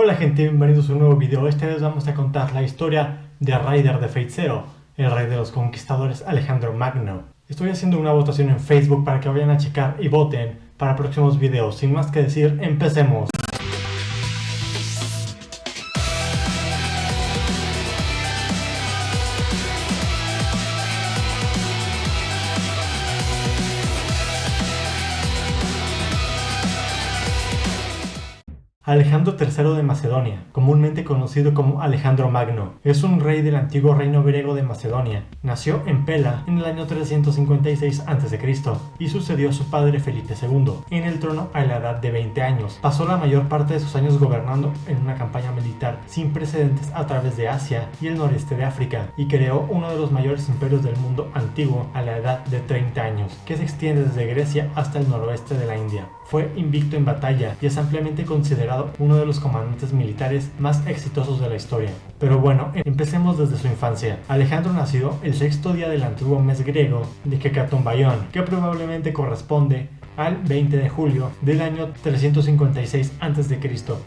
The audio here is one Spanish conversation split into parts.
Hola gente, bienvenidos a un nuevo video. Esta vez vamos a contar la historia de Ryder de Fate Zero, el rey de los conquistadores Alejandro Magno. Estoy haciendo una votación en Facebook para que vayan a checar y voten para próximos videos. Sin más que decir, empecemos. Alejandro III de Macedonia, comúnmente conocido como Alejandro Magno, es un rey del antiguo reino griego de Macedonia. Nació en Pela en el año 356 a.C. y sucedió a su padre Felipe II en el trono a la edad de 20 años. Pasó la mayor parte de sus años gobernando en una campaña militar sin precedentes a través de Asia y el noreste de África, y creó uno de los mayores imperios del mundo antiguo a la edad de 30 años, que se extiende desde Grecia hasta el noroeste de la India. Fue invicto en batalla y es ampliamente considerado uno de los comandantes militares más exitosos de la historia. Pero bueno, empecemos desde su infancia. Alejandro nació el sexto día del antiguo mes griego de Hecatombaion, que probablemente corresponde al 20 de julio del año 356 a.C.,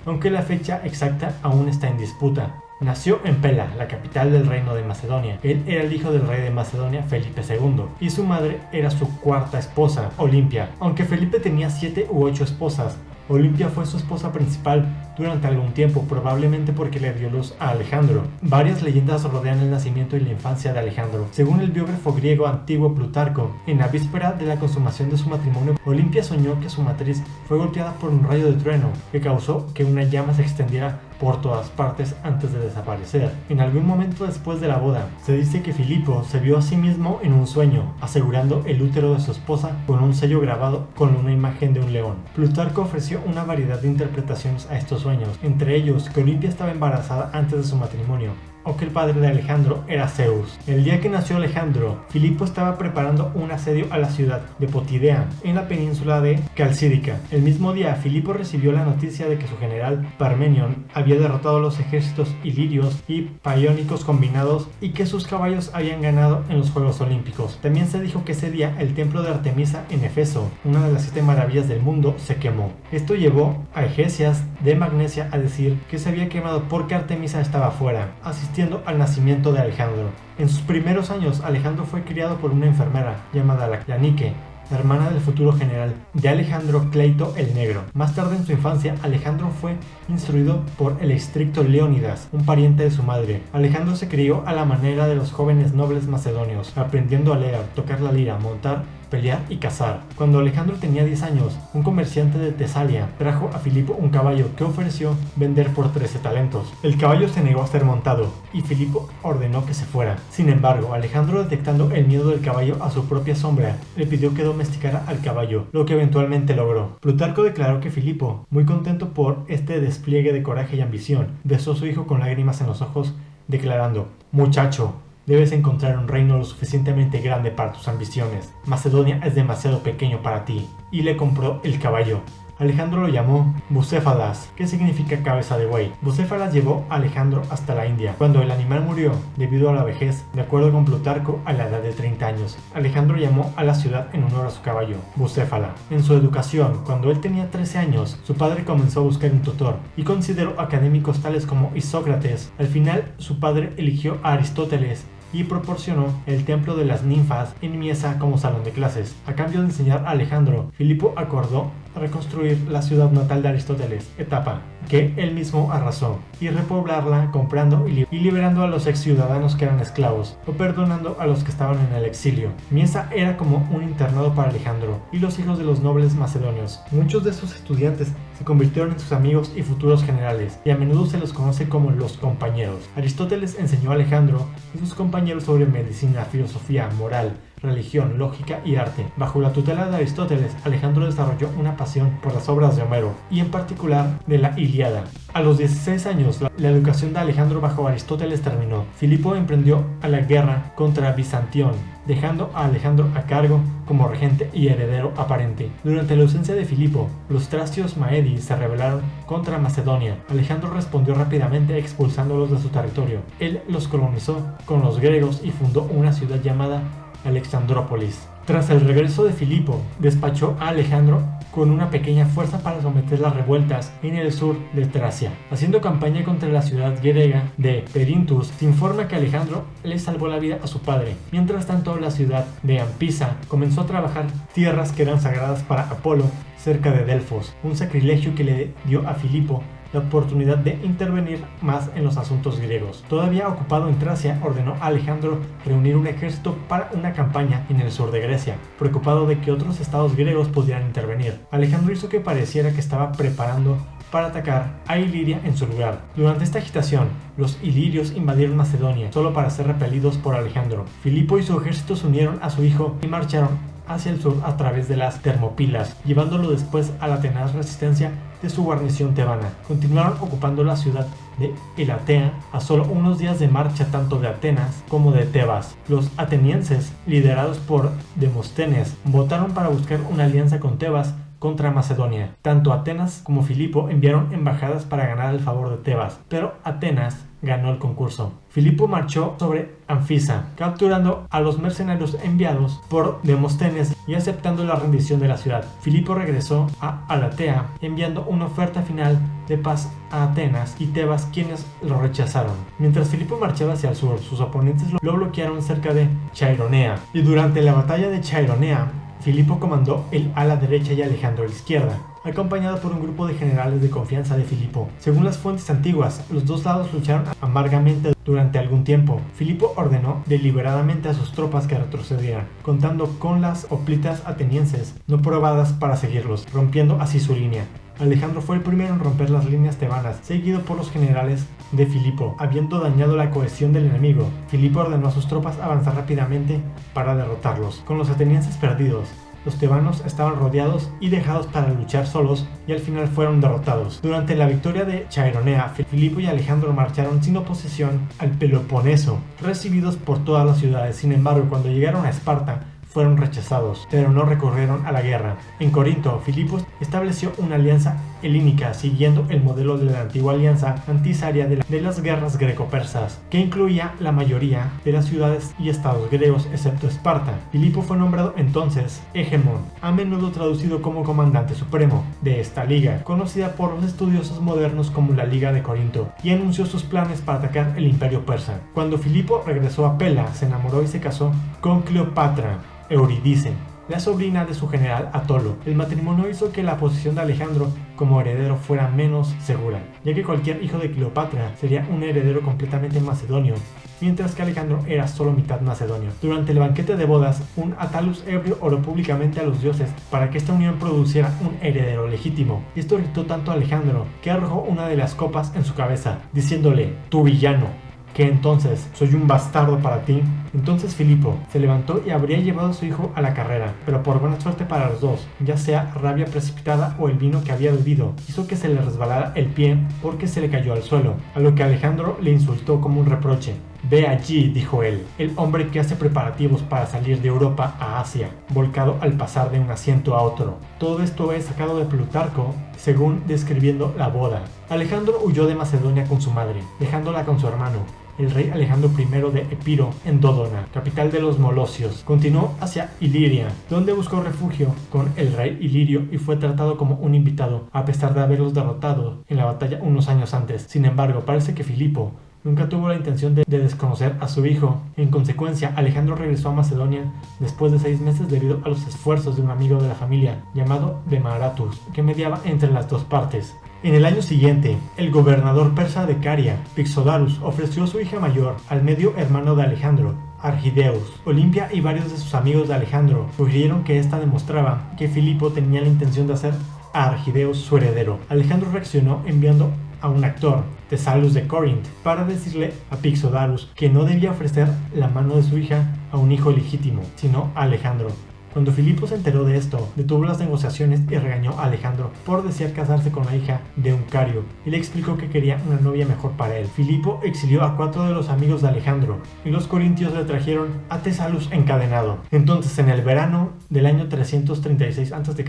aunque la fecha exacta aún está en disputa. Nació en Pela, la capital del reino de Macedonia. Él era el hijo del rey de Macedonia, Felipe II, y su madre era su cuarta esposa, Olimpia. Aunque Felipe tenía 7 u 8 esposas, Olimpia fue su esposa principal durante algún tiempo, probablemente porque le dio luz a Alejandro. Varias leyendas rodean el nacimiento y la infancia de Alejandro. Según el biógrafo griego antiguo Plutarco, en la víspera de la consumación de su matrimonio, Olimpia soñó que su matriz fue golpeada por un rayo de trueno que causó que una llama se extendiera por todas partes antes de desaparecer. En algún momento después de la boda, se dice que Filipo se vio a sí mismo en un sueño, asegurando el útero de su esposa con un sello grabado con una imagen de un león. Plutarco ofreció una variedad de interpretaciones a estos sueños, entre ellos que Olimpia estaba embarazada antes de su matrimonio, o que el padre de Alejandro era Zeus. El día que nació Alejandro, Filipo estaba preparando un asedio a la ciudad de Potidea, en la península de Calcídica. El mismo día, Filipo recibió la noticia de que su general Parmenion había derrotado a los ejércitos ilirios y paiónicos combinados y que sus caballos habían ganado en los Juegos Olímpicos. También se dijo que ese día el templo de Artemisa en Efeso, una de las 7 maravillas del mundo, se quemó. Esto llevó a Egesias de Magnesia a decir que se había quemado porque Artemisa estaba fuera, asistiendo al nacimiento de Alejandro. En sus primeros años, Alejandro fue criado por una enfermera llamada la Nike, hermana del futuro general de Alejandro, Cleito el Negro. Más tarde en su infancia, Alejandro fue instruido por el estricto Leónidas, un pariente de su madre. Alejandro se crió a la manera de los jóvenes nobles macedonios, aprendiendo a leer, tocar la lira, montar, pelear y cazar. Cuando Alejandro tenía 10 años, un comerciante de Tesalia trajo a Filipo un caballo que ofreció vender por 13 talentos. El caballo se negó a ser montado y Filipo ordenó que se fuera. Sin embargo, Alejandro, detectando el miedo del caballo a su propia sombra, le pidió que domesticara al caballo, lo que eventualmente logró. Plutarco declaró que Filipo, muy contento por este despliegue de coraje y ambición, besó a su hijo con lágrimas en los ojos, declarando: «Muchacho, debes encontrar un reino lo suficientemente grande para tus ambiciones. Macedonia es demasiado pequeño para ti». Y le compró el caballo. Alejandro lo llamó Bucéfalas, que significa cabeza de buey. Bucéfalas llevó a Alejandro hasta la India. Cuando el animal murió, debido a la vejez, de acuerdo con Plutarco, a la edad de 30 años, Alejandro llamó a la ciudad en honor a su caballo, Bucéfala. En su educación, cuando él tenía 13 años, su padre comenzó a buscar un tutor y consideró académicos tales como Isócrates. Al final, su padre eligió a Aristóteles y proporcionó el templo de las ninfas en Miesa como salón de clases. A cambio de enseñar a Alejandro, Filipo acordó reconstruir la ciudad natal de Aristóteles, Etapa, que él mismo arrasó, y repoblarla comprando y liberando a los ex ciudadanos que eran esclavos, o perdonando a los que estaban en el exilio. Miesa era como un internado para Alejandro y los hijos de los nobles macedonios. Muchos de estos estudiantes se convirtieron en sus amigos y futuros generales, y a menudo se los conoce como los compañeros. Aristóteles enseñó a Alejandro y sus compañeros sobre medicina, filosofía, moral, religión, lógica y arte. Bajo la tutela de Aristóteles, Alejandro desarrolló una pasión por las obras de Homero, y en particular de la Ilíada. A los 16 años, la educación de Alejandro bajo Aristóteles terminó. Filipo emprendió a la guerra contra Bizantión, dejando a Alejandro a cargo como regente y heredero aparente. Durante la ausencia de Filipo, los tracios Maedis se rebelaron contra Macedonia. Alejandro respondió rápidamente expulsándolos de su territorio. Él los colonizó con los griegos y fundó una ciudad llamada Alexandrópolis. Tras el regreso de Filipo, despachó a Alejandro con una pequeña fuerza para someter las revueltas en el sur de Tracia. Haciendo campaña contra la ciudad griega de Perinthus, se informa que Alejandro le salvó la vida a su padre. Mientras tanto, la ciudad de Ampisa comenzó a trabajar tierras que eran sagradas para Apolo cerca de Delfos, un sacrilegio que le dio a Filipo la oportunidad de intervenir más en los asuntos griegos. Todavía ocupado en Tracia, ordenó a Alejandro reunir un ejército para una campaña en el sur de Grecia, preocupado de que otros estados griegos pudieran intervenir. Alejandro hizo que pareciera que estaba preparando para atacar a Iliria en su lugar. Durante esta agitación, los ilirios invadieron Macedonia, solo para ser repelidos por Alejandro. Filipo y su ejército se unieron a su hijo y marcharon hacia el sur a través de las Termópilas, llevándolo después a la tenaz resistencia de su guarnición tebana. Continuaron ocupando la ciudad de Elatea a solo unos días de marcha tanto de Atenas como de Tebas. Los atenienses, liderados por Demóstenes, votaron para buscar una alianza con Tebas contra Macedonia. Tanto Atenas como Filipo enviaron embajadas para ganar el favor de Tebas, pero Atenas ganó el concurso. Filipo marchó sobre Anfisa, capturando a los mercenarios enviados por Demóstenes y aceptando la rendición de la ciudad. Filipo regresó a Alatea, enviando una oferta final de paz a Atenas y Tebas, quienes lo rechazaron. Mientras Filipo marchaba hacia el sur, sus oponentes lo bloquearon cerca de Chaironea, y durante la batalla de Chaironea, Filipo comandó el ala derecha y Alejandro a la izquierda, acompañado por un grupo de generales de confianza de Filipo. Según las fuentes antiguas, los dos lados lucharon amargamente durante algún tiempo. Filipo ordenó deliberadamente a sus tropas que retrocedieran, contando con las hoplitas atenienses no probadas para seguirlos, rompiendo así su línea. Alejandro fue el primero en romper las líneas tebanas, seguido por los generales de Filipo. Habiendo dañado la cohesión del enemigo, Filipo ordenó a sus tropas avanzar rápidamente para derrotarlos. Con los atenienses perdidos, los tebanos estaban rodeados y dejados para luchar solos, y al final fueron derrotados. Durante la victoria de Chaironea, Filipo y Alejandro marcharon sin oposición al Peloponeso, recibidos por todas las ciudades. Sin embargo, cuando llegaron a Esparta, fueron rechazados, pero no recurrieron a la guerra. En Corinto, Filipo estableció una alianza helínica siguiendo el modelo de la antigua alianza antisaria de las guerras greco-persas, que incluía la mayoría de las ciudades y estados griegos excepto Esparta. Filipo fue nombrado entonces hegemón, a menudo traducido como comandante supremo, de esta liga, conocida por los estudiosos modernos como la Liga de Corinto, y anunció sus planes para atacar el imperio persa. Cuando Filipo regresó a Pela, se enamoró y se casó con Cleopatra Eurídice, la sobrina de su general Atolo. El matrimonio hizo que la posición de Alejandro como heredero fuera menos segura, ya que cualquier hijo de Cleopatra sería un heredero completamente macedonio, mientras que Alejandro era solo mitad macedonio. Durante el banquete de bodas, un Attalus ebrio oró públicamente a los dioses para que esta unión produciera un heredero legítimo. Esto irritó tanto a Alejandro que arrojó una de las copas en su cabeza, diciéndole: «Tu villano, ¿que entonces soy un bastardo para ti?». Entonces Filipo se levantó y habría llevado a su hijo a la carrera, pero por buena suerte para los dos, ya sea rabia precipitada o el vino que había bebido, hizo que se le resbalara el pie porque se le cayó al suelo, a lo que Alejandro le insultó como un reproche. «Ve allí», dijo él, «el hombre que hace preparativos para salir de Europa a Asia, volcado al pasar de un asiento a otro». Todo esto es sacado de Plutarco, según describiendo la boda. Alejandro huyó de Macedonia con su madre, dejándola con su hermano, el rey Alejandro I de Epiro, en Dodona, capital de los Molosios. Continuó hacia Iliria, donde buscó refugio con el rey Ilirio y fue tratado como un invitado, a pesar de haberlos derrotado en la batalla unos años antes. Sin embargo, parece que Filipo nunca tuvo la intención de desconocer a su hijo. En consecuencia, Alejandro regresó a Macedonia después de 6 meses debido a los esfuerzos de un amigo de la familia, llamado Demaratus, que mediaba entre las dos partes. En el año siguiente, el gobernador persa de Caria, Pixodarus, ofreció a su hija mayor al medio hermano de Alejandro, Argideus. Olimpia y varios de sus amigos de Alejandro sugirieron que esta demostraba que Filipo tenía la intención de hacer a Argideus su heredero. Alejandro reaccionó enviando a un actor, Tesalus de Corinth, para decirle a Pixodarus que no debía ofrecer la mano de su hija a un hijo legítimo, sino a Alejandro. Cuando Filipo se enteró de esto, detuvo las negociaciones y regañó a Alejandro por desear casarse con la hija de un Cario, y le explicó que quería una novia mejor para él. Filipo exilió a 4 de los amigos de Alejandro, y los corintios le trajeron a Tesalus encadenado. Entonces, en el verano del año 336 a.C.,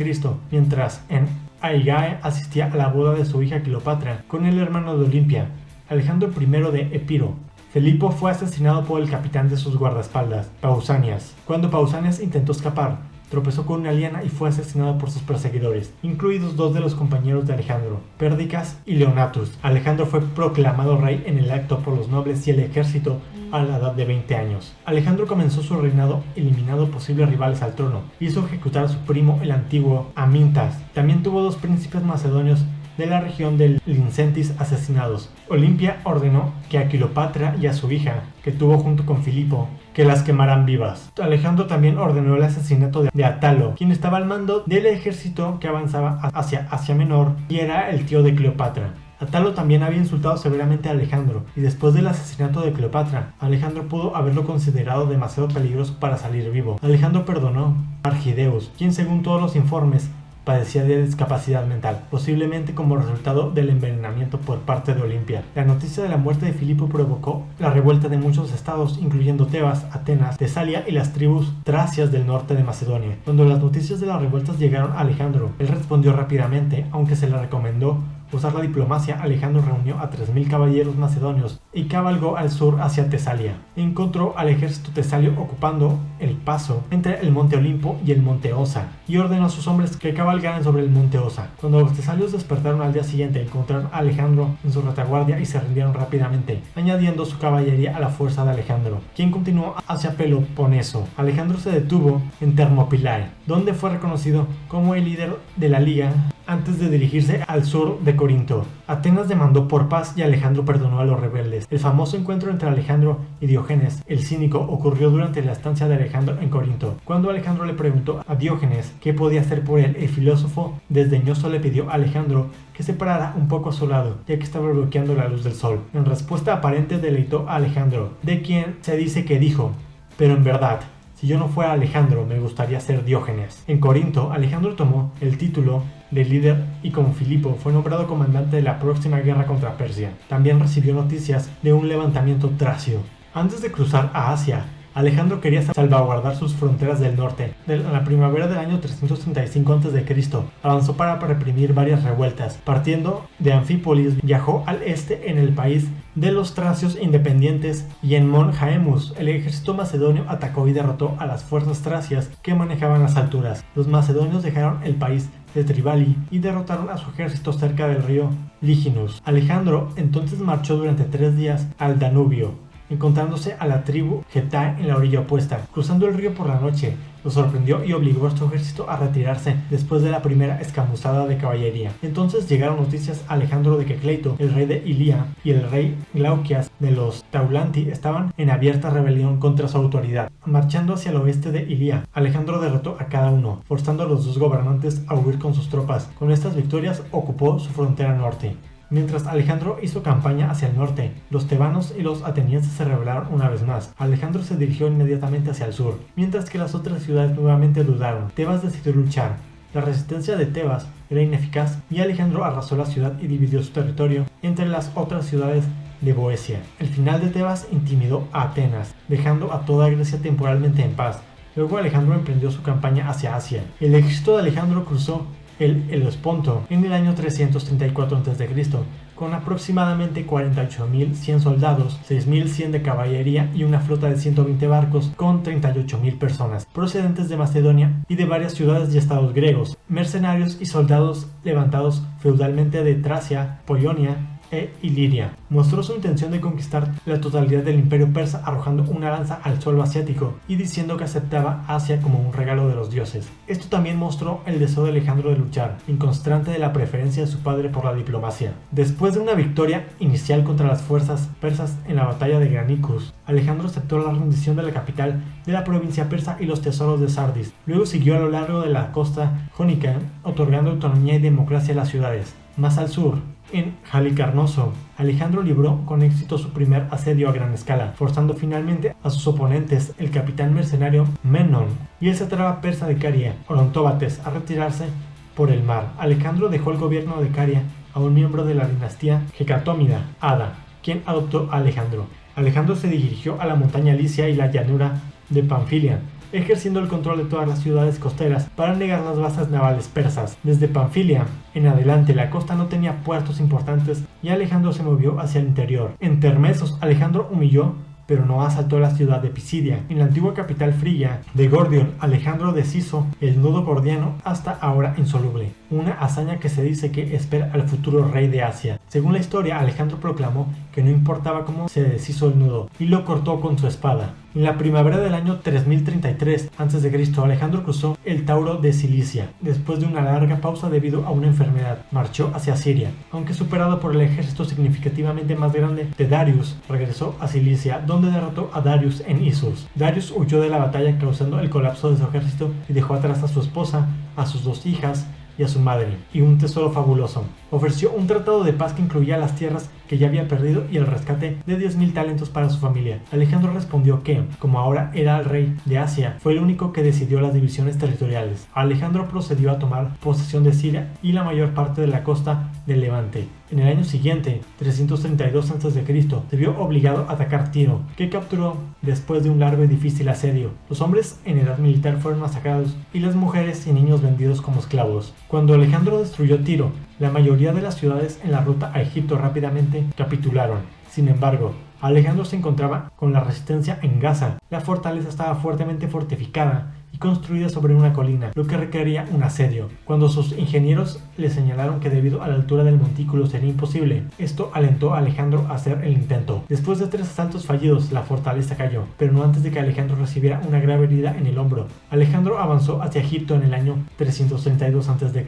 mientras en Aigae asistía a la boda de su hija Cleopatra con el hermano de Olimpia, Alejandro I de Epiro, Filipo fue asesinado por el capitán de sus guardaespaldas, Pausanias. Cuando Pausanias intentó escapar, tropezó con una liana y fue asesinado por sus perseguidores, incluidos 2 de los compañeros de Alejandro, Pérdicas y Leonatus. Alejandro fue proclamado rey en el acto por los nobles y el ejército a la edad de 20 años. Alejandro comenzó su reinado eliminando posibles rivales al trono. Hizo ejecutar a su primo, el antiguo Amintas. También tuvo 2 príncipes macedonios de la región del Lincentis asesinados. Olimpia ordenó que a Cleopatra y a su hija, que tuvo junto con Filipo, que las quemaran vivas. Alejandro también ordenó el asesinato de Atalo, quien estaba al mando del ejército que avanzaba hacia Asia Menor y era el tío de Cleopatra. Atalo también había insultado severamente a Alejandro, y después del asesinato de Cleopatra, Alejandro pudo haberlo considerado demasiado peligroso para salir vivo. Alejandro perdonó a Argideus, quien según todos los informes padecía de discapacidad mental, posiblemente como resultado del envenenamiento por parte de Olimpia. La noticia de la muerte de Filipo provocó la revuelta de muchos estados, incluyendo Tebas, Atenas, Tesalia y las tribus tracias del norte de Macedonia. Cuando las noticias de las revueltas llegaron a Alejandro, él respondió rápidamente, aunque se le recomendó usar la diplomacia. Alejandro reunió a 3.000 caballeros macedonios y cabalgó al sur hacia Tesalia. Encontró al ejército tesalio ocupando el paso entre el monte Olimpo y el monte Osa, y ordenó a sus hombres que cabalgaran sobre el monte Osa. Cuando los tesalios despertaron al día siguiente, encontraron a Alejandro en su retaguardia y se rindieron rápidamente, añadiendo su caballería a la fuerza de Alejandro, quien continuó hacia Peloponeso. Alejandro se detuvo en Termopylae, donde fue reconocido como el líder de la liga antes de dirigirse al sur de Corinto. Atenas demandó por paz y Alejandro perdonó a los rebeldes. El famoso encuentro entre Alejandro y Diógenes, el cínico, ocurrió durante la estancia de Alejandro en Corinto. Cuando Alejandro le preguntó a Diógenes qué podía hacer por él, el filósofo desdeñoso le pidió a Alejandro que se parara un poco a su lado, ya que estaba bloqueando la luz del sol. En respuesta aparente deleitó a Alejandro, de quien se dice que dijo: pero en verdad, si yo no fuera Alejandro, me gustaría ser Diógenes. En Corinto, Alejandro tomó el título de líder y como Filipo fue nombrado comandante de la próxima guerra contra Persia. También recibió noticias de un levantamiento tracio. Antes de cruzar a Asia, Alejandro quería salvaguardar sus fronteras del norte. En la primavera del año 335 a.C., avanzó para reprimir varias revueltas. Partiendo de Anfípolis, viajó al este en el país de los tracios independientes, y en Mon Jaemus el ejército macedonio atacó y derrotó a las fuerzas tracias que manejaban las alturas. Los macedonios dejaron el país de Tribali y derrotaron a su ejército cerca del río Liginus. Alejandro entonces marchó durante 3 días al Danubio, encontrándose a la tribu Getae en la orilla opuesta. Cruzando el río por la noche, lo sorprendió y obligó a su ejército a retirarse después de la primera escamuzada de caballería. Entonces llegaron noticias a Alejandro de que Cleito, el rey de Ilia, y el rey Glauquias de los Taulanti estaban en abierta rebelión contra su autoridad. Marchando hacia el oeste de Ilia, Alejandro derrotó a cada uno, forzando a los 2 gobernantes a huir con sus tropas. Con estas victorias ocupó su frontera norte. Mientras Alejandro hizo campaña hacia el norte, los tebanos y los atenienses se rebelaron una vez más. Alejandro se dirigió inmediatamente hacia el sur, mientras que las otras ciudades nuevamente dudaron. Tebas decidió luchar. La resistencia de Tebas era ineficaz y Alejandro arrasó la ciudad y dividió su territorio entre las otras ciudades de Boecia. El final de Tebas intimidó a Atenas, dejando a toda Grecia temporalmente en paz. Luego Alejandro emprendió su campaña hacia Asia. El ejército de Alejandro cruzó el Helesponto en el año 334 a.C., con aproximadamente 48.100 soldados, 6.100 de caballería y una flota de 120 barcos con 38.000 personas, procedentes de Macedonia y de varias ciudades y estados griegos, mercenarios y soldados levantados feudalmente de Tracia, Polonia e Iliria. Mostró su intención de conquistar la totalidad del imperio persa arrojando una lanza al suelo asiático y diciendo que aceptaba Asia como un regalo de los dioses. Esto también mostró el deseo de Alejandro de luchar, inconstante de la preferencia de su padre por la diplomacia. Después de una victoria inicial contra las fuerzas persas en la batalla de Granicus, Alejandro aceptó la rendición de la capital de la provincia persa y los tesoros de Sardis. Luego siguió a lo largo de la costa jónica, otorgando autonomía y democracia a las ciudades. Más al sur, en Halicarnoso, Alejandro libró con éxito su primer asedio a gran escala, forzando finalmente a sus oponentes, el capitán mercenario Menon y el sátrapa persa de Caria, Orontóbates, a retirarse por el mar. Alejandro dejó el gobierno de Caria a un miembro de la dinastía Hecatómida, Ada, quien adoptó a Alejandro. Alejandro se dirigió a la montaña Licia y la llanura de Panfilia, ejerciendo el control de todas las ciudades costeras para negar las bases navales persas. Desde Panfilia en adelante la costa no tenía puertos importantes y Alejandro se movió hacia el interior. En Termesos, Alejandro humilló pero no asaltó la ciudad de Pisidia. En la antigua capital frigia de Gordion, Alejandro deshizo el nudo gordiano hasta ahora insoluble, una hazaña que se dice que espera al futuro rey de Asia. Según la historia, Alejandro proclamó que no importaba cómo se deshizo el nudo y lo cortó con su espada. En la primavera del año 3033 a.C., Alejandro cruzó el Tauro de Cilicia. Después de una larga pausa debido a una enfermedad, marchó hacia Siria. Aunque superado por el ejército significativamente más grande de Darius, regresó a Cilicia, donde derrotó a Darius en Issus. Darius huyó de la batalla causando el colapso de su ejército y dejó atrás a su esposa, a sus 2 hijas y a su madre, y un tesoro fabuloso. Ofreció un tratado de paz que incluía las tierras que ya había perdido y el rescate de 10.000 talentos para su familia. Alejandro respondió que, como ahora era el rey de Asia, fue el único que decidió las divisiones territoriales. Alejandro procedió a tomar posesión de Siria y la mayor parte de la costa del Levante. En el año siguiente, 332 a.C., se vio obligado a atacar Tiro, que capturó después de un largo y difícil asedio. Los hombres en edad militar fueron masacrados y las mujeres y niños vendidos como esclavos. Cuando Alejandro destruyó Tiro, la mayoría de las ciudades en la ruta a Egipto rápidamente capitularon. Sin embargo, Alejandro se encontraba con la resistencia en Gaza. La fortaleza estaba fuertemente fortificada y construida sobre una colina, lo que requería un asedio. Cuando sus ingenieros le señalaron que debido a la altura del montículo sería imposible, esto alentó a Alejandro a hacer el intento. Después de 3 asaltos fallidos, la fortaleza cayó, pero no antes de que Alejandro recibiera una grave herida en el hombro. Alejandro avanzó hacia Egipto en el año 332 a.C.,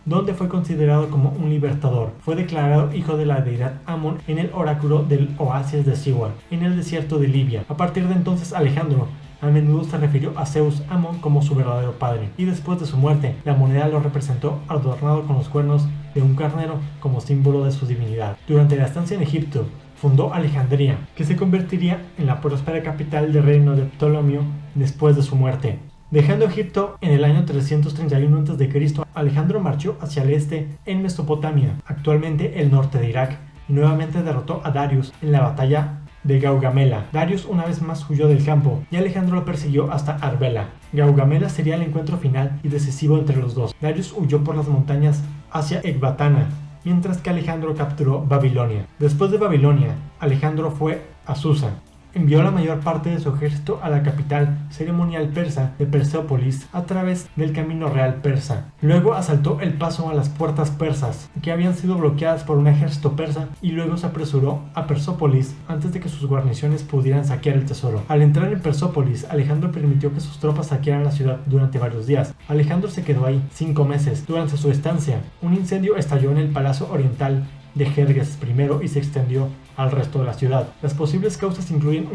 donde fue considerado como un libertador. Fue declarado hijo de la deidad Amón en el oráculo del oasis de Siwar, en el desierto de Libia. A partir de entonces, Alejandro a menudo se refirió a Zeus Amón como su verdadero padre, y después de su muerte, la moneda lo representó adornado con los cuernos de un carnero como símbolo de su divinidad. Durante la estancia en Egipto, fundó Alejandría, que se convertiría en la próspera capital del reino de Ptolomeo después de su muerte. Dejando Egipto en el año 331 a.C., Alejandro marchó hacia el este en Mesopotamia, actualmente el norte de Irak, y nuevamente derrotó a Darius en la batalla de Gaugamela. Darius una vez más huyó del campo y Alejandro lo persiguió hasta Arbela. Gaugamela sería el encuentro final y decisivo entre los dos. Darius huyó por las montañas hacia Ecbatana, mientras que Alejandro capturó Babilonia. Después de Babilonia, Alejandro fue a Susa. Envió la mayor parte de su ejército a la capital ceremonial persa de Persópolis a través del camino real persa. Luego asaltó el paso a las puertas persas, que habían sido bloqueadas por un ejército persa, y luego se apresuró a Persópolis antes de que sus guarniciones pudieran saquear el tesoro. Al entrar en Persópolis, Alejandro permitió que sus tropas saquearan la ciudad durante varios días. Alejandro se quedó ahí 5 meses. Durante su estancia, un incendio estalló en el Palacio Oriental de Jerjes I y se extendió al resto de la ciudad. Las posibles causas incluyen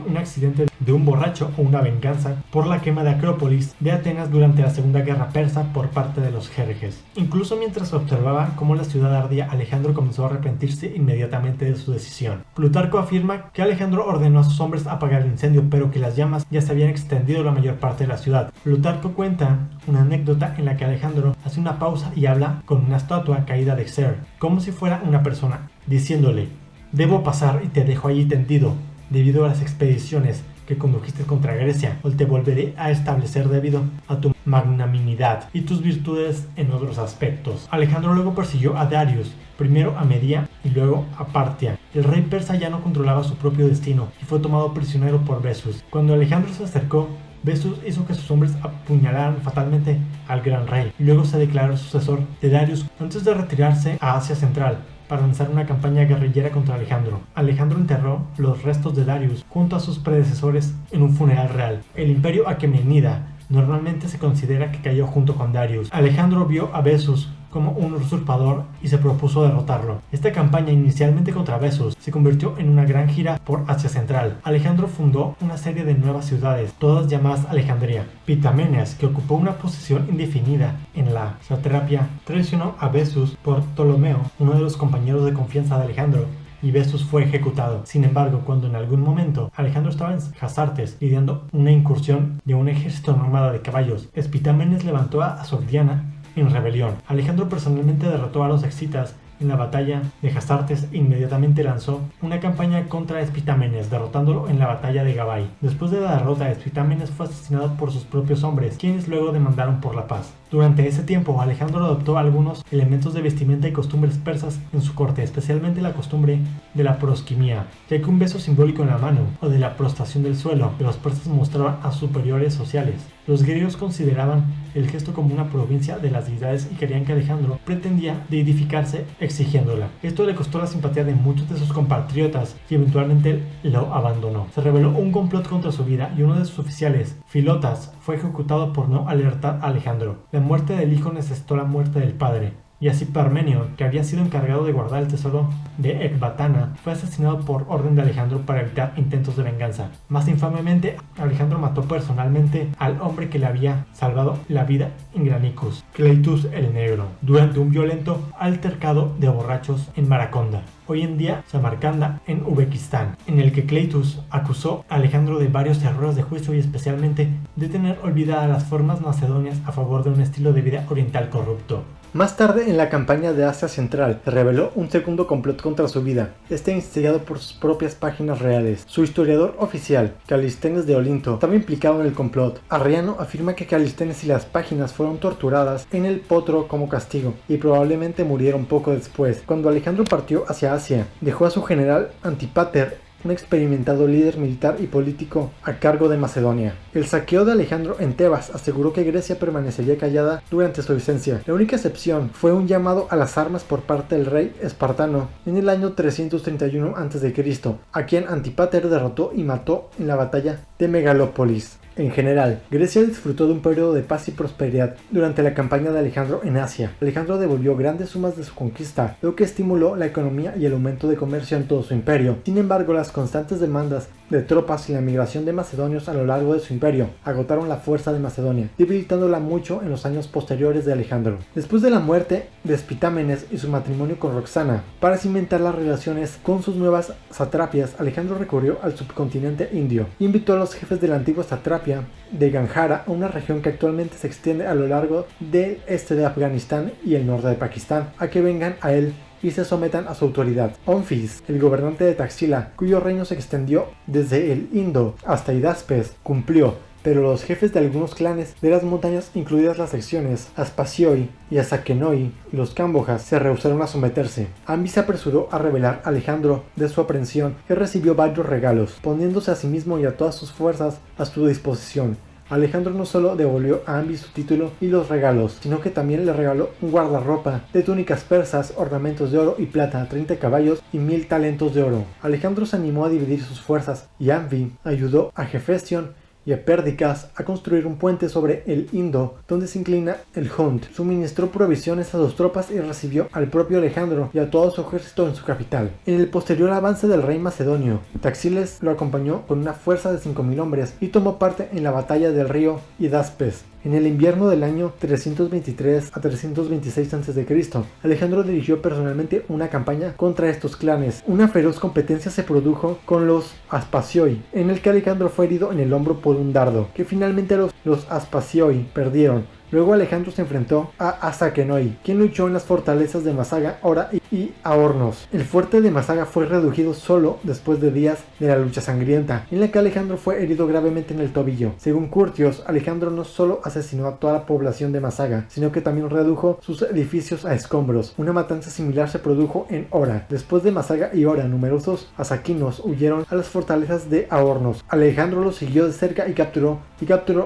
un accidente de un borracho o una venganza por la quema de Acrópolis de Atenas durante la Segunda Guerra Persa por parte de los Jerjes. Incluso mientras observaba cómo la ciudad ardía, Alejandro comenzó a arrepentirse inmediatamente de su decisión. Plutarco afirma que Alejandro ordenó a sus hombres apagar el incendio, pero que las llamas ya se habían extendido a la mayor parte de la ciudad. Plutarco cuenta una anécdota en la que Alejandro hace una pausa y habla con una estatua caída de Xer, como si fuera una persona, diciéndole: «Debo pasar y te dejo allí tendido, debido a las expediciones que condujiste contra Grecia, o te volveré a establecer debido a tu magnanimidad y tus virtudes en otros aspectos». Alejandro luego persiguió a Darius, primero a Media y luego a Partia. El rey persa ya no controlaba su propio destino y fue tomado prisionero por Besus. Cuando Alejandro se acercó, Besus hizo que sus hombres apuñalaran fatalmente al gran rey, y luego se declaró sucesor de Darius antes de retirarse a Asia Central para lanzar una campaña guerrillera contra Alejandro. Alejandro enterró los restos de Darius junto a sus predecesores en un funeral real. El imperio aquemenida normalmente se considera que cayó junto con Darius. Alejandro vio a Besus como un usurpador y se propuso derrotarlo. Esta campaña, inicialmente contra Besus, se convirtió en una gran gira por Asia Central. Alejandro fundó una serie de nuevas ciudades, todas llamadas Alejandría. Pitamenes, que ocupó una posición indefinida en la satrapia, traicionó a Besus por Ptolomeo, uno de los compañeros de confianza de Alejandro, y Besus fue ejecutado. Sin embargo, cuando en algún momento Alejandro estaba en Jazartes lidiando una incursión de un ejército nómada de caballos, Spitamenes levantó a Sogdiana en rebelión. Alejandro personalmente derrotó a los excitas en la batalla de Jasartes inmediatamente lanzó una campaña contra Spitamenes, derrotándolo en la batalla de Gabai. Después de la derrota, Spitamenes fue asesinado por sus propios hombres, quienes luego demandaron por la paz. Durante ese tiempo, Alejandro adoptó algunos elementos de vestimenta y costumbres persas en su corte, especialmente la costumbre de la prosquimia, ya que un beso simbólico en la mano, o de la prostración del suelo, de los persas mostraba a superiores sociales. Los griegos consideraban el gesto como una provincia de las deidades y querían que Alejandro pretendía deidificarse exigiéndola. Esto le costó la simpatía de muchos de sus compatriotas y eventualmente lo abandonó. Se reveló un complot contra su vida y uno de sus oficiales, Filotas, fue ejecutado por no alertar a Alejandro. La muerte del hijo necesitó la muerte del padre. Y así Parmenio, que había sido encargado de guardar el tesoro de Ecbatana, fue asesinado por orden de Alejandro para evitar intentos de venganza. Más infamemente, Alejandro mató personalmente al hombre que le había salvado la vida en Granicus, Cleitus el Negro, durante un violento altercado de borrachos en Maraconda, hoy en día Samarcanda, en Uzbekistán, en el que Cleitus acusó a Alejandro de varios errores de juicio y especialmente de tener olvidadas las formas macedonias a favor de un estilo de vida oriental corrupto. Más tarde, en la campaña de Asia Central, se reveló un segundo complot contra su vida, este instigado por sus propias páginas reales. Su historiador oficial, Calístenes de Olinto, estaba implicado en el complot. Arriano afirma que Calístenes y las páginas fueron torturadas en el Potro como castigo, y probablemente murieron poco después. Cuando Alejandro partió hacia Asia, dejó a su general Antípater, un experimentado líder militar y político, a cargo de Macedonia. El saqueo de Alejandro en Tebas aseguró que Grecia permanecería callada durante su ausencia. La única excepción fue un llamado a las armas por parte del rey espartano en el año 331 a.C., a quien Antípater derrotó y mató en la batalla de Megalópolis. En general, Grecia disfrutó de un periodo de paz y prosperidad durante la campaña de Alejandro en Asia. Alejandro devolvió grandes sumas de su conquista, lo que estimuló la economía y el aumento de comercio en todo su imperio. Sin embargo, las constantes demandas de tropas y la migración de macedonios a lo largo de su imperio agotaron la fuerza de Macedonia, debilitándola mucho en los años posteriores de Alejandro. Después de la muerte de Spitamenes y su matrimonio con Roxana, para cimentar las relaciones con sus nuevas satrapias, Alejandro recurrió al subcontinente indio. Invitó a los jefes de la antigua satrapia de Gandhara, una región que actualmente se extiende a lo largo del este de Afganistán y el norte de Pakistán, a que vengan a él y se sometan a su autoridad. Onfis, el gobernante de Taxila, cuyo reino se extendió desde el Indo hasta Hidaspes, cumplió, pero los jefes de algunos clanes de las montañas, incluidas las secciones Aspasioi y Asakenoi y los Cámbojas, se rehusaron a someterse. Ambi se apresuró a revelar a Alejandro de su aprehensión y recibió varios regalos, poniéndose a sí mismo y a todas sus fuerzas a su disposición. Alejandro no solo devolvió a Ambi su título y los regalos, sino que también le regaló un guardarropa de túnicas persas, ornamentos de oro y plata, 30 caballos y 1000 talentos de oro. Alejandro se animó a dividir sus fuerzas y Ambi ayudó a Hefestion y a Pérdicas a construir un puente sobre el Indo donde se inclina el Hunt. Suministró provisiones a sus tropas y recibió al propio Alejandro y a todo su ejército en su capital. En el posterior avance del rey macedonio, Taxiles lo acompañó con una fuerza de 5000 hombres y tomó parte en la batalla del río Hidaspes. En el invierno del año 323 a 326 a.C., Alejandro dirigió personalmente una campaña contra estos clanes. Una feroz competencia se produjo con los Aspasioi, en el que Alejandro fue herido en el hombro por un dardo, que finalmente los Aspasioi perdieron. Luego Alejandro se enfrentó a Asakenoi, quien luchó en las fortalezas de Masaga, Ora y Aornos. El fuerte de Masaga fue reducido solo después de días de la lucha sangrienta, en la que Alejandro fue herido gravemente en el tobillo. Según Curtios, Alejandro no solo asesinó a toda la población de Masaga, sino que también redujo sus edificios a escombros. Una matanza similar se produjo en Ora. Después de Masaga y Ora, numerosos asaquinos huyeron a las fortalezas de Aornos. Alejandro los siguió de cerca y capturó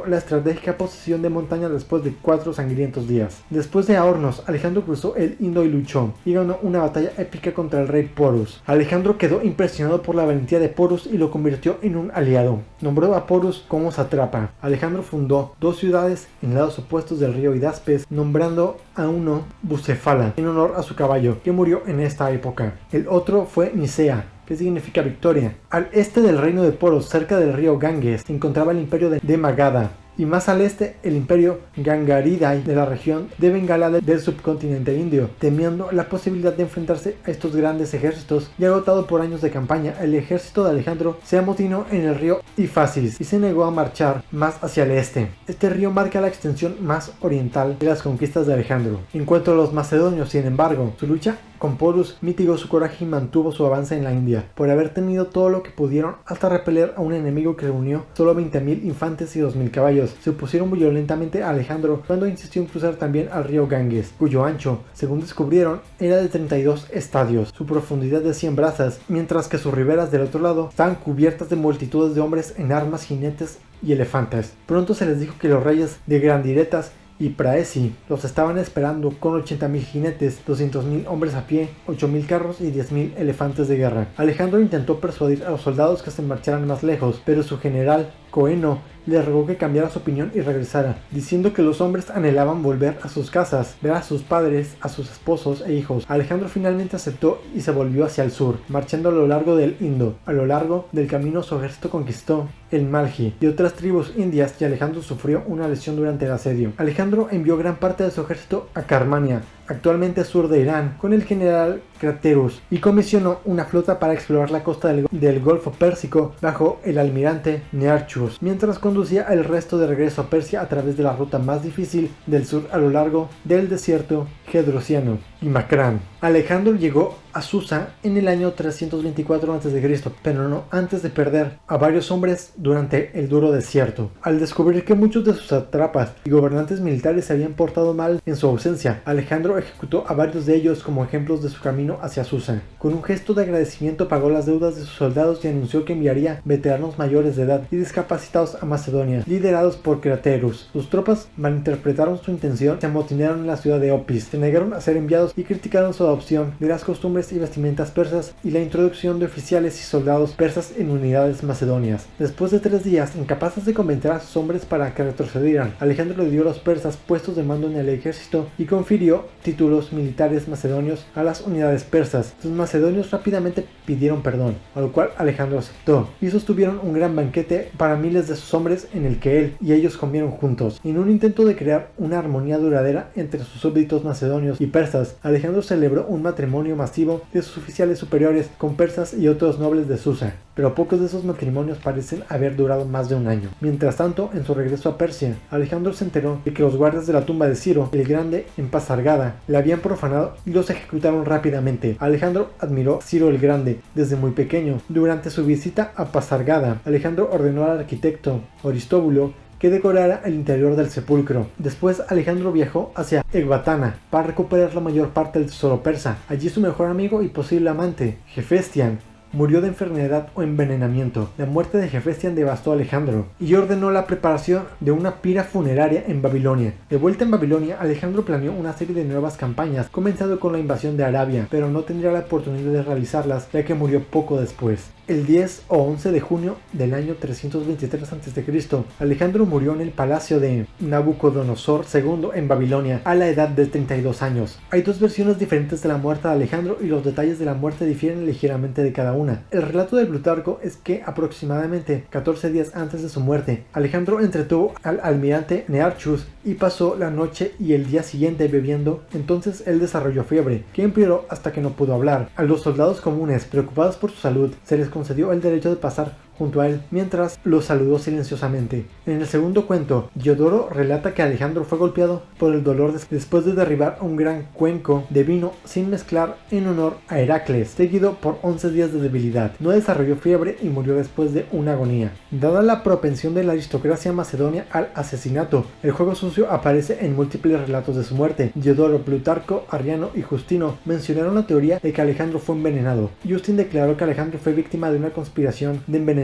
la estratégica posición de montaña después de 4 sangrientos días. Después de Aornos, Alejandro cruzó el Indo y luchó, y ganó una batalla épica contra el rey Porus. Alejandro quedó impresionado por la valentía de Porus y lo convirtió en un aliado. Nombró a Porus como satrapa. Alejandro fundó 2 ciudades en lados opuestos del río Hidaspes, nombrando a uno Bucefala, en honor a su caballo, que murió en esta época. El otro fue Nicea, que significa victoria. Al este del reino de Poros, cerca del río Ganges, se encontraba el imperio de Magadha, y más al este el imperio Gangaridai de la región de Bengala del subcontinente indio. Temiendo la posibilidad de enfrentarse a estos grandes ejércitos y agotado por años de campaña, el ejército de Alejandro se amotinó en el río Ifasis y se negó a marchar más hacia el este. Este río marca la extensión más oriental de las conquistas de Alejandro. En cuanto a los macedonios, sin embargo, su lucha con Porus mitigó su coraje y mantuvo su avance en la India, por haber tenido todo lo que pudieron hasta repeler a un enemigo que reunió solo 20.000 infantes y 2.000 caballos. Se opusieron violentamente a Alejandro cuando insistió en cruzar también al río Ganges, cuyo ancho, según descubrieron, era de 32 estadios, su profundidad de 100 brazas, mientras que sus riberas del otro lado estaban cubiertas de multitudes de hombres en armas, jinetes y elefantes. Pronto se les dijo que los reyes de Grandiretas y Praesi los estaban esperando con 80.000 jinetes, 200.000 hombres a pie, 8.000 carros y 10.000 elefantes de guerra. Alejandro intentó persuadir a los soldados que se marcharan más lejos, pero su general Coeno le rogó que cambiara su opinión y regresara, diciendo que los hombres anhelaban volver a sus casas, ver a sus padres, a sus esposos e hijos. Alejandro finalmente aceptó y se volvió hacia el sur, marchando a lo largo del Indo. A lo largo del camino su ejército conquistó el Malji y otras tribus indias y Alejandro sufrió una lesión durante el asedio. Alejandro envió gran parte de su ejército a Carmania, actualmente sur de Irán, con el general Craterus, y comisionó una flota para explorar la costa del Golfo Pérsico bajo el almirante Nearchus, mientras conducía el resto de regreso a Persia a través de la ruta más difícil del sur a lo largo del desierto gedrosiano y Makran. Alejandro llegó a Susa en el año 324 a.C., pero no antes de perder a varios hombres durante el duro desierto. Al descubrir que muchos de sus sátrapas y gobernantes militares se habían portado mal en su ausencia, Alejandro ejecutó a varios de ellos como ejemplos de su camino hacia Susa. Con un gesto de agradecimiento pagó las deudas de sus soldados y anunció que enviaría veteranos mayores de edad y discapacitados a Macedonia, liderados por Craterus. Sus tropas malinterpretaron su intención, se amotinaron en la ciudad de Opis, se negaron a ser enviados y criticaron su adopción de las costumbres y vestimentas persas y la introducción de oficiales y soldados persas en unidades macedonias. Después de 3 días, incapaces de convencer a sus hombres para que retrocedieran, Alejandro le dio a los persas puestos de mando en el ejército y confirió títulos militares macedonios a las unidades persas. Los macedonios rápidamente pidieron perdón, a lo cual Alejandro aceptó, y sostuvieron un gran banquete para miles de sus hombres en el que él y ellos comieron juntos. En un intento de crear una armonía duradera entre sus súbditos macedonios y persas, Alejandro celebró un matrimonio masivo de sus oficiales superiores con persas y otros nobles de Susa, pero pocos de esos matrimonios parecen haber durado más de un año. Mientras tanto, en su regreso a Persia, Alejandro se enteró de que los guardias de la tumba de Ciro el Grande en Pasargada la habían profanado y los ejecutaron rápidamente. Alejandro admiró a Ciro el Grande desde muy pequeño. Durante su visita a Pasargada, Alejandro ordenó al arquitecto Aristóbulo que decorara el interior del sepulcro. Después Alejandro viajó hacia Ecbatana para recuperar la mayor parte del tesoro persa. Allí su mejor amigo y posible amante, Hefestian, murió de enfermedad o envenenamiento. La muerte de Hefestian devastó a Alejandro y ordenó la preparación de una pira funeraria en Babilonia. De vuelta en Babilonia, Alejandro planeó una serie de nuevas campañas, comenzando con la invasión de Arabia, pero no tendría la oportunidad de realizarlas ya que murió poco después. El 10 o 11 de junio del año 323 a.C., Alejandro murió en el palacio de Nabucodonosor II en Babilonia a la edad de 32 años. Hay 2 versiones diferentes de la muerte de Alejandro y los detalles de la muerte difieren ligeramente de cada una. El relato de Plutarco es que aproximadamente 14 días antes de su muerte, Alejandro entretuvo al almirante Nearchus y pasó la noche y el día siguiente bebiendo. Entonces él desarrolló fiebre, que empeoró hasta que no pudo hablar. A los soldados comunes, preocupados por su salud, se les concedió el derecho de pasar junto a él mientras lo saludó silenciosamente. En el segundo cuento, Diodoro relata que Alejandro fue golpeado por el dolor después de derribar un gran cuenco de vino sin mezclar en honor a Heracles, seguido por 11 días de debilidad. No desarrolló fiebre y murió después de una agonía. Dada la propensión de la aristocracia macedonia al asesinato, el juego sucio aparece en múltiples relatos de su muerte. Diodoro, Plutarco, Arriano y Justino mencionaron la teoría de que Alejandro fue envenenado. Justin declaró que Alejandro fue víctima de una conspiración de envenenamiento.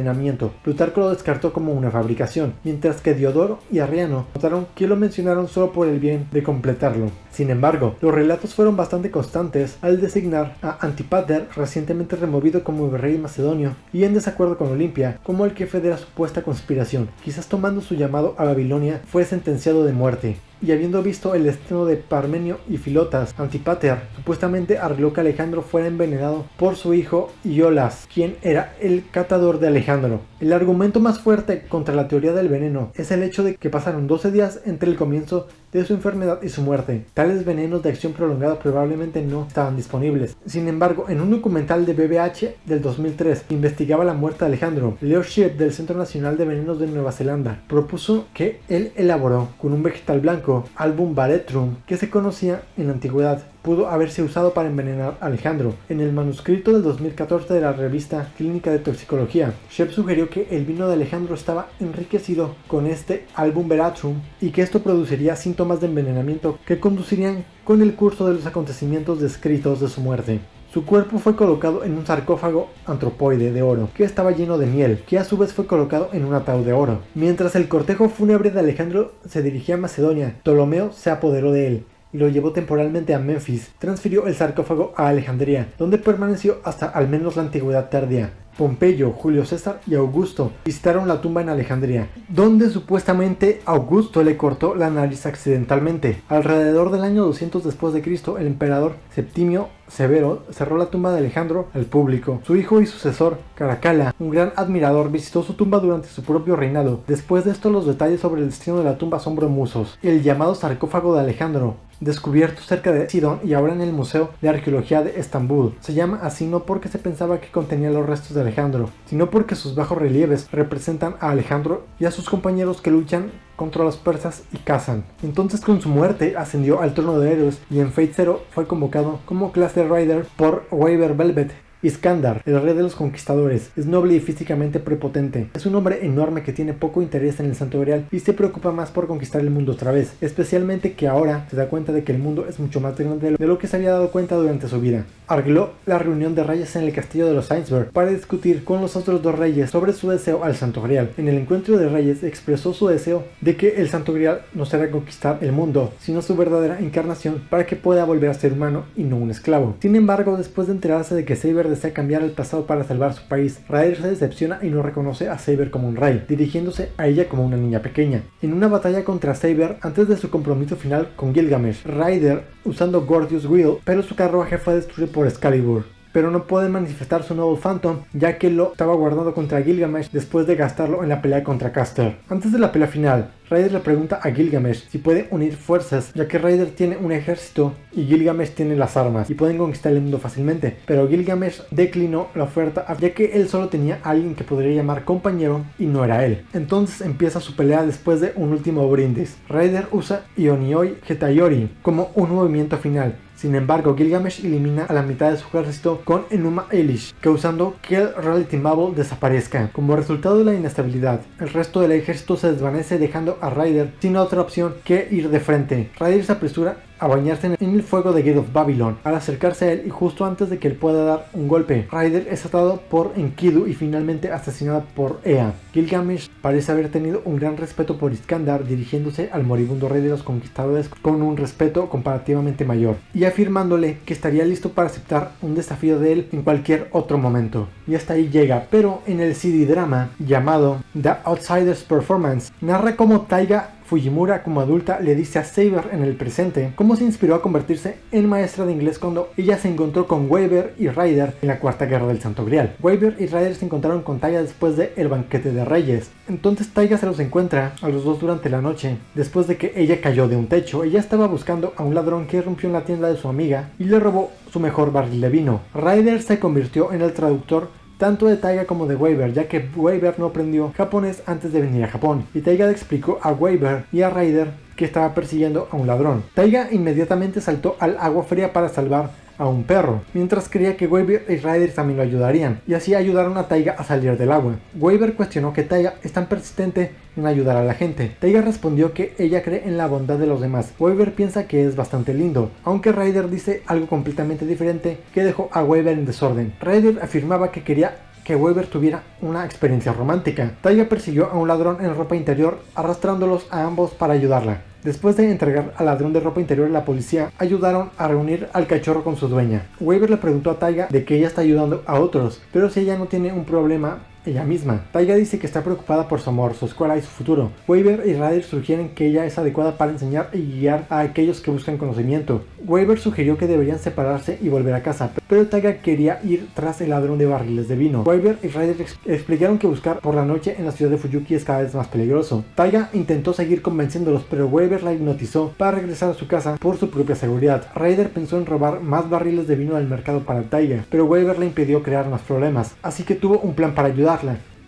Plutarco lo descartó como una fabricación, mientras que Diodoro y Arriano notaron que lo mencionaron solo por el bien de completarlo. Sin embargo, los relatos fueron bastante constantes al designar a Antípater, recientemente removido como rey macedonio y en desacuerdo con Olimpia, como el jefe de la supuesta conspiración. Quizás tomando su llamado a Babilonia, fue sentenciado de muerte. Y habiendo visto el destino de Parmenio y Filotas, Antípater supuestamente arregló que Alejandro fuera envenenado por su hijo Iolas, quien era el catador de Alejandro. El argumento más fuerte contra la teoría del veneno es el hecho de que pasaron 12 días entre el comienzo de su enfermedad y su muerte. Tales venenos de acción prolongada probablemente no estaban disponibles. Sin embargo, en un documental de BBH del 2003 que investigaba la muerte de Alejandro, Leo Shipp del Centro Nacional de Venenos de Nueva Zelanda propuso que él elaboró con un vegetal blanco Album Baretrum, que se conocía en la antigüedad pudo haberse usado para envenenar a Alejandro. En el manuscrito del 2014 de la revista Clínica de Toxicología, Shep sugirió que el vino de Alejandro estaba enriquecido con este Album Veratrum y que esto produciría síntomas de envenenamiento que conducirían con el curso de los acontecimientos descritos de su muerte. Su cuerpo fue colocado en un sarcófago antropoide de oro, que estaba lleno de miel, que a su vez fue colocado en un ataúd de oro. Mientras el cortejo fúnebre de Alejandro se dirigía a Macedonia, Ptolomeo se apoderó de él y lo llevó temporalmente a Memphis. Transfirió el sarcófago a Alejandría, donde permaneció hasta al menos la antigüedad tardía. Pompeyo, Julio César y Augusto visitaron la tumba en Alejandría, donde supuestamente Augusto le cortó la nariz accidentalmente. Alrededor del año 200 después de Cristo, el emperador Septimio Severo cerró la tumba de Alejandro al público. Su hijo y sucesor, Caracalla, un gran admirador, visitó su tumba durante su propio reinado. Después de esto, los detalles sobre el destino de la tumba son bromusos. El llamado sarcófago de Alejandro, descubierto cerca de Sidón y ahora en el Museo de Arqueología de Estambul, se llama así no porque se pensaba que contenía los restos de Alejandro, sino porque sus bajos relieves representan a Alejandro y a sus compañeros que luchan contra los persas y cazan. Entonces, con su muerte ascendió al trono de héroes y en Fate Zero fue convocado como clase rider por Weaver Velvet. Iskandar, el rey de los conquistadores, es noble y físicamente prepotente. Es un hombre enorme que tiene poco interés en el Santo Grial y se preocupa más por conquistar el mundo otra vez, especialmente que ahora se da cuenta de que el mundo es mucho más grande de lo que se había dado cuenta durante su vida. Arregló la reunión de reyes en el castillo de los Ainsberg para discutir con los otros dos reyes sobre su deseo al Santo Grial. En el encuentro de reyes expresó su deseo de que el Santo Grial no será conquistar el mundo, sino su verdadera encarnación para que pueda volver a ser humano y no un esclavo. Sin embargo, después de enterarse de que Saber desea cambiar el pasado para salvar su país, Ryder se decepciona y no reconoce a Saber como un rey, dirigiéndose a ella como una niña pequeña. En una batalla contra Saber, antes de su compromiso final con Gilgamesh, Ryder usando Gordius Wheel, pero su carruaje fue destruido por Excalibur. Pero no puede manifestar su nuevo Phantom, ya que lo estaba guardando contra Gilgamesh después de gastarlo en la pelea contra Caster. Antes de la pelea final, Ryder le pregunta a Gilgamesh si puede unir fuerzas, ya que Ryder tiene un ejército y Gilgamesh tiene las armas y pueden conquistar el mundo fácilmente. Pero Gilgamesh declinó la oferta, ya que él solo tenía a alguien que podría llamar compañero y no era él. Entonces empieza su pelea después de un último brindis. Ryder usa Ionioi Hetaiori como un movimiento final. Sin embargo, Gilgamesh elimina a la mitad de su ejército con Enuma Elish, causando que el Reality Bubble desaparezca. Como resultado de la inestabilidad, el resto del ejército se desvanece dejando a Ryder sin otra opción que ir de frente. Ryder se apresura a bañarse en el fuego de Gate of Babylon. Al acercarse a él y justo antes de que él pueda dar un golpe, Ryder es atado por Enkidu y finalmente asesinado por Ea. Gilgamesh parece haber tenido un gran respeto por Iskandar, dirigiéndose al moribundo rey de los conquistadores con un respeto comparativamente mayor y afirmándole que estaría listo para aceptar un desafío de él en cualquier otro momento. Y hasta ahí llega, pero en el CD drama llamado The Outsiders Performance narra cómo Taiga Fujimura como adulta le dice a Saber en el presente cómo se inspiró a convertirse en maestra de inglés cuando ella se encontró con Weaver y Ryder en la Cuarta Guerra del Santo Grial. Weaver y Ryder se encontraron con Taiga después de el banquete de reyes. Entonces Taiga se los encuentra a los dos durante la noche, después de que ella cayó de un techo. Ella estaba buscando a un ladrón que irrumpió en la tienda de su amiga y le robó su mejor barril de vino. Ryder se convirtió en el traductor tanto de Taiga como de Weaver, ya que Weaver no aprendió japonés antes de venir a Japón, y Taiga le explicó a Weaver y a Ryder que estaba persiguiendo a un ladrón. Taiga inmediatamente saltó al agua fría para salvar a un perro, mientras creía que Weaver y Ryder también lo ayudarían, y así ayudaron a Taiga a salir del agua. Weaver cuestionó que Taiga es tan persistente en ayudar a la gente. Taiga respondió que ella cree en la bondad de los demás. Weaver piensa que es bastante lindo, aunque Ryder dice algo completamente diferente que dejó a Weaver en desorden. Ryder afirmaba que quería que Weaver tuviera una experiencia romántica. Taiga persiguió a un ladrón en ropa interior, arrastrándolos a ambos para ayudarla. Después de entregar al ladrón de ropa interior a la policía, ayudaron a reunir al cachorro con su dueña. Weaver le preguntó a Taiga de que ella está ayudando a otros, pero si ella no tiene un problema ella misma. Taiga dice que está preocupada por su amor, su escuela y su futuro. Weaver y Ryder sugieren que ella es adecuada para enseñar y guiar a aquellos que buscan conocimiento. Weaver sugirió que deberían separarse y volver a casa, pero Taiga quería ir tras el ladrón de barriles de vino. Weaver y Ryder explicaron que buscar por la noche en la ciudad de Fuyuki es cada vez más peligroso. Taiga intentó seguir convenciéndolos, pero Weaver la hipnotizó para regresar a su casa por su propia seguridad. Ryder pensó en robar más barriles de vino del mercado para Taiga, pero Weaver le impidió crear más problemas, así que tuvo un plan para ayudarla.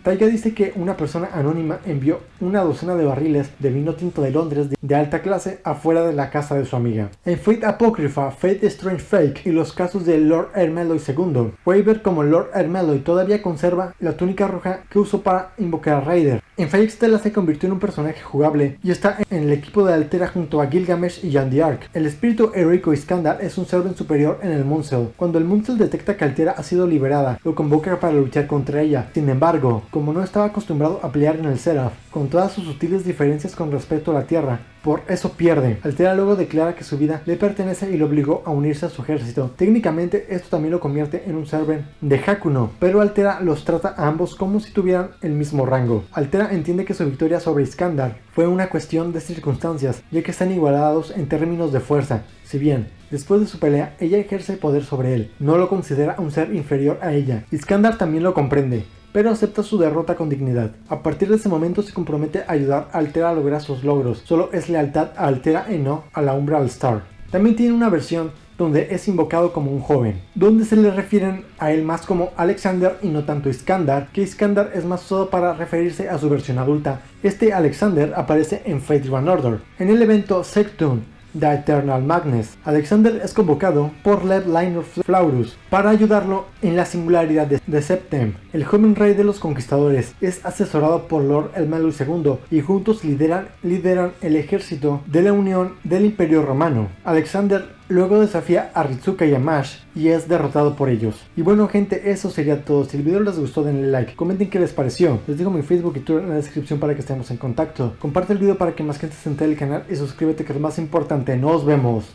Taiga dice que una persona anónima envió una docena de barriles de vino tinto de Londres de alta clase afuera de la casa de su amiga. En Fate Apócrifa, Fate Strange Fake y los casos de Lord Ermeloy II, Waver como Lord Ermeloy todavía conserva la túnica roja que usó para invocar a Raider. En Fate Stella se convirtió en un personaje jugable y está en el equipo de Altera junto a Gilgamesh y Jan the Ark. El espíritu heroico Iskandar es un servant superior en el Muncel. Cuando el Muncel detecta que Altera ha sido liberada, lo convoca para luchar contra ella. Sin embargo, como no estaba acostumbrado a pelear en el Seraph, con todas sus sutiles diferencias con respecto a la Tierra, por eso pierde. Altera luego declara que su vida le pertenece y lo obligó a unirse a su ejército. Técnicamente esto también lo convierte en un servant de Hakuno, pero Altera los trata a ambos como si tuvieran el mismo rango. Altera entiende que su victoria sobre Iskandar fue una cuestión de circunstancias, ya que están igualados en términos de fuerza. Si bien, después de su pelea, ella ejerce poder sobre él, no lo considera un ser inferior a ella. Iskandar también lo comprende, pero acepta su derrota con dignidad. A partir de ese momento se compromete a ayudar a Altera a lograr sus logros. Solo es lealtad a Altera y no a la Umbral Star. También tiene una versión donde es invocado como un joven, donde se le refieren a él más como Alexander y no tanto Iskandar, que Iskandar es más usado para referirse a su versión adulta. Este Alexander aparece en Fate Grand Order. En el evento Sectun The Eternal Magnus, Alexander es convocado por Lev Linor Flaurus para ayudarlo en la singularidad de Septem. El joven rey de los conquistadores es asesorado por Lord Ermeloy II y juntos lideran el ejército de la Unión del Imperio Romano. Alexander luego desafía a Ritsuka y a Mash y es derrotado por ellos. Y bueno gente, eso sería todo. Si el video les gustó denle like, comenten qué les pareció. Les dejo mi Facebook y Twitter en la descripción para que estemos en contacto. Comparte el video para que más gente se entere del canal y suscríbete, que es lo más importante. Nos vemos.